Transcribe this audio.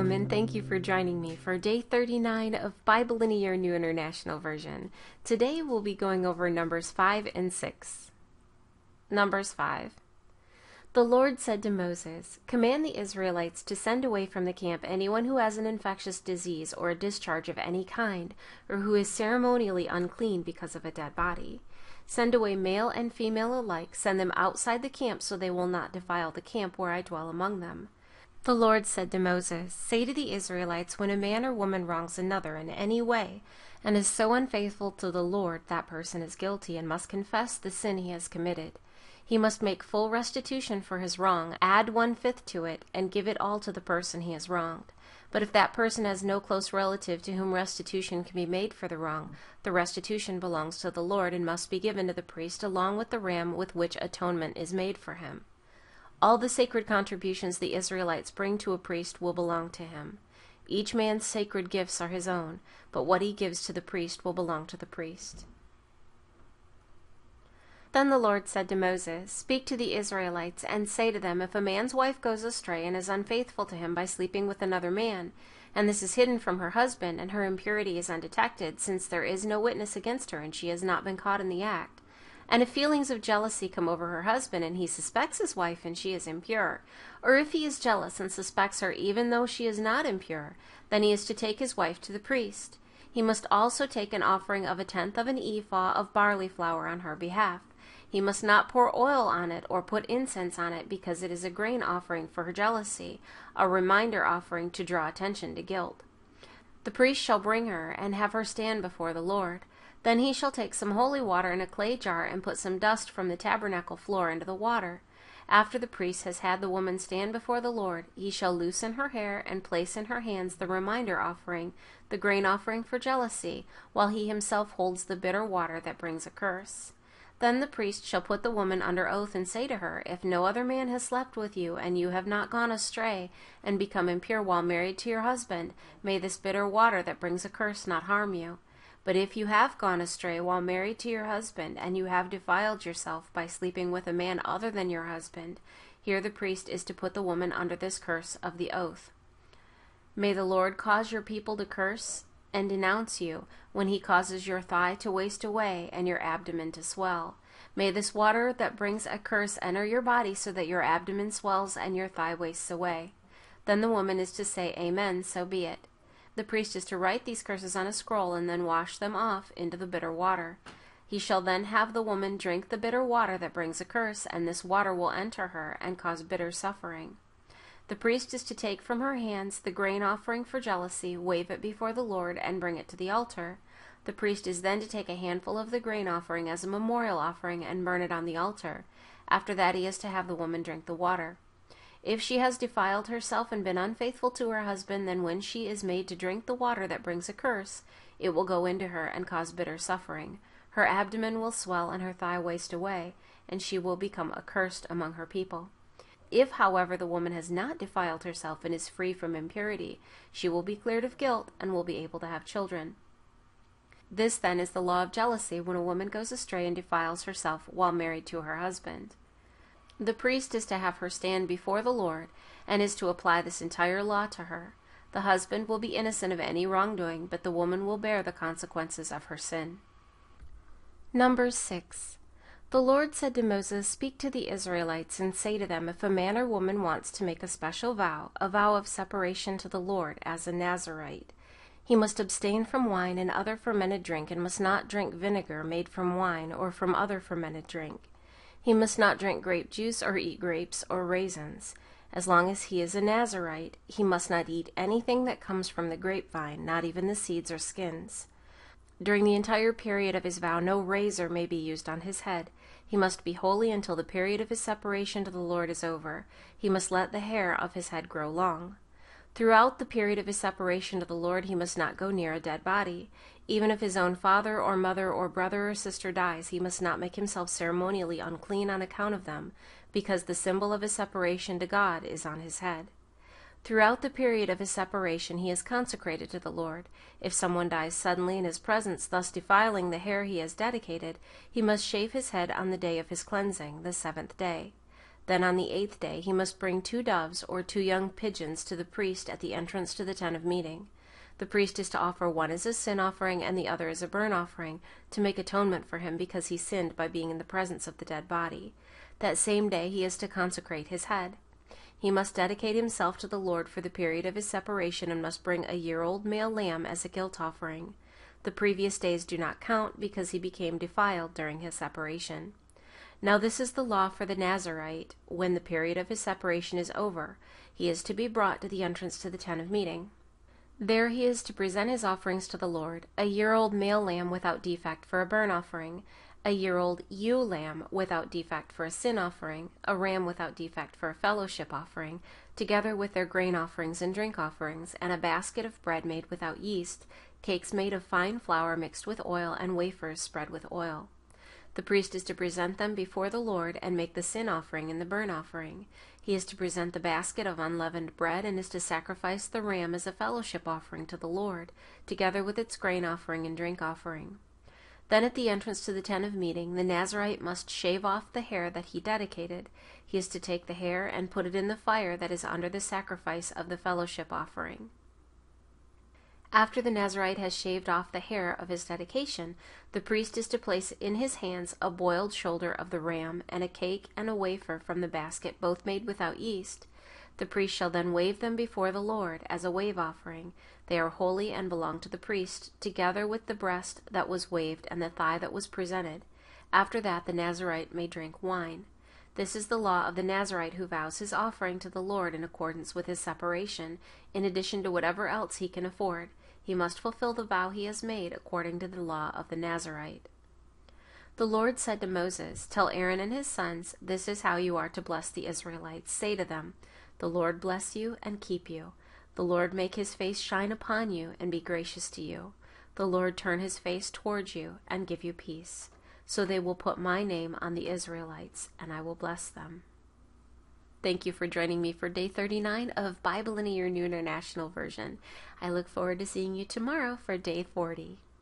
Welcome and thank you for joining me for day 39 of Bible in a Year New International Version. Today we'll be going over Numbers 5 and 6. Numbers 5. The Lord said to Moses, "Command the Israelites to send away from the camp anyone who has an infectious disease or a discharge of any kind, or who is ceremonially unclean because of a dead body. Send away male and female alike, send them outside the camp so they will not defile the camp where I dwell among them." The Lord said to Moses, "Say to the Israelites, when a man or woman wrongs another in any way, and is so unfaithful to the Lord, that person is guilty and must confess the sin he has committed. He must make full restitution for his wrong, add 1/5 to it, and give it all to the person he has wronged. But if that person has no close relative to whom restitution can be made for the wrong, the restitution belongs to the Lord and must be given to the priest along with the ram with which atonement is made for him. All the sacred contributions the Israelites bring to a priest will belong to him. Each man's sacred gifts are his own, but what he gives to the priest will belong to the priest." Then the Lord said to Moses, "Speak to the Israelites and say to them, if a man's wife goes astray and is unfaithful to him by sleeping with another man, and this is hidden from her husband, and her impurity is undetected, since there is no witness against her and she has not been caught in the act, and if feelings of jealousy come over her husband and he suspects his wife and she is impure, or if he is jealous and suspects her even though she is not impure, then he is to take his wife to the priest. He must also take an offering of 1/10 of an ephah of barley flour on her behalf. He must not pour oil on it or put incense on it, because it is a grain offering for her jealousy, a reminder offering to draw attention to guilt. The priest shall bring her and have her stand before the Lord. Then he shall take some holy water in a clay jar and put some dust from the tabernacle floor into the water. After the priest has had the woman stand before the Lord, he shall loosen her hair and place in her hands the reminder offering, the grain offering for jealousy, while he himself holds the bitter water that brings a curse. Then the priest shall put the woman under oath and say to her, if no other man has slept with you, and you have not gone astray and become impure while married to your husband, may this bitter water that brings a curse not harm you. But if you have gone astray while married to your husband, and you have defiled yourself by sleeping with a man other than your husband, here the priest is to put the woman under this curse of the oath. May the Lord cause your people to curse and denounce you when he causes your thigh to waste away and your abdomen to swell. May this water that brings a curse enter your body so that your abdomen swells and your thigh wastes away." Then the woman is to say, "Amen, so be it." The priest is to write these curses on a scroll and then wash them off into the bitter water. He shall then have the woman drink the bitter water that brings a curse, and this water will enter her and cause bitter suffering. The priest is to take from her hands the grain offering for jealousy, wave it before the Lord, and bring it to the altar. The priest is then to take a handful of the grain offering as a memorial offering and burn it on the altar. After that he is to have the woman drink the water. If she has defiled herself and been unfaithful to her husband, then when she is made to drink the water that brings a curse, it will go into her and cause bitter suffering. Her abdomen will swell and her thigh waste away, and she will become accursed among her people. If, however, the woman has not defiled herself and is free from impurity, she will be cleared of guilt and will be able to have children. This, then, is the law of jealousy when a woman goes astray and defiles herself while married to her husband. The priest is to have her stand before the Lord and is to apply this entire law to her. The husband will be innocent of any wrongdoing, but the woman will bear the consequences of her sin. Numbers 6. The Lord said to Moses, "Speak to the Israelites and say to them, if a man or woman wants to make a special vow, a vow of separation to the Lord as a Nazirite, he must abstain from wine and other fermented drink, and must not drink vinegar made from wine or from other fermented drink. He must not drink grape juice or eat grapes or raisins. As long as he is a Nazirite, he must not eat anything that comes from the grapevine, not even the seeds or skins. During the entire period of his vow, no razor may be used on his head. He must be holy until the period of his separation to the Lord is over. He must let the hair of his head grow long. Throughout the period of his separation to the Lord, he must not go near a dead body. Even if his own father or mother or brother or sister dies, he must not make himself ceremonially unclean on account of them, because the symbol of his separation to God is on his head. Throughout the period of his separation, he is consecrated to the Lord. If someone dies suddenly in his presence, thus defiling the hair he has dedicated, he must shave his head on the day of his cleansing, the 7th day. Then on the 8th day he must bring 2 doves or 2 young pigeons to the priest at the entrance to the tent of meeting. The priest is to offer one as a sin offering and the other as a burnt offering, to make atonement for him because he sinned by being in the presence of the dead body. That same day he is to consecrate his head. He must dedicate himself to the Lord for the period of his separation and must bring a year-old male lamb as a guilt offering. The previous days do not count because he became defiled during his separation. Now this is the law for the Nazirite. When the period of his separation is over, he is to be brought to the entrance to the tent of meeting. There he is to present his offerings to the Lord, a year-old male lamb without defect for a burnt offering, a year-old ewe lamb without defect for a sin offering, a ram without defect for a fellowship offering, together with their grain offerings and drink offerings, and a basket of bread made without yeast, cakes made of fine flour mixed with oil, and wafers spread with oil. The priest is to present them before the Lord and make the sin offering and the burnt offering. He is to present the basket of unleavened bread and is to sacrifice the ram as a fellowship offering to the Lord, together with its grain offering and drink offering. Then at the entrance to the tent of meeting, the Nazirite must shave off the hair that he dedicated. He is to take the hair and put it in the fire that is under the sacrifice of the fellowship offering. After the Nazirite has shaved off the hair of his dedication, the priest is to place in his hands a boiled shoulder of the ram and a cake and a wafer from the basket, both made without yeast. The priest shall then wave them before the Lord as a wave offering. They are holy and belong to the priest, together with the breast that was waved and the thigh that was presented. After that the Nazirite may drink wine. This is the law of the Nazirite who vows his offering to the Lord in accordance with his separation, in addition to whatever else he can afford. He must fulfill the vow he has made according to the law of the Nazirite. The Lord said to Moses, "Tell Aaron and his sons, this is how you are to bless the Israelites. Say to them, the Lord bless you and keep you. The Lord make his face shine upon you and be gracious to you. The Lord turn his face towards you and give you peace. So they will put my name on the Israelites, and I will bless them." Thank you for joining me for day 39 of Bible in a Year New International Version. I look forward to seeing you tomorrow for day 40.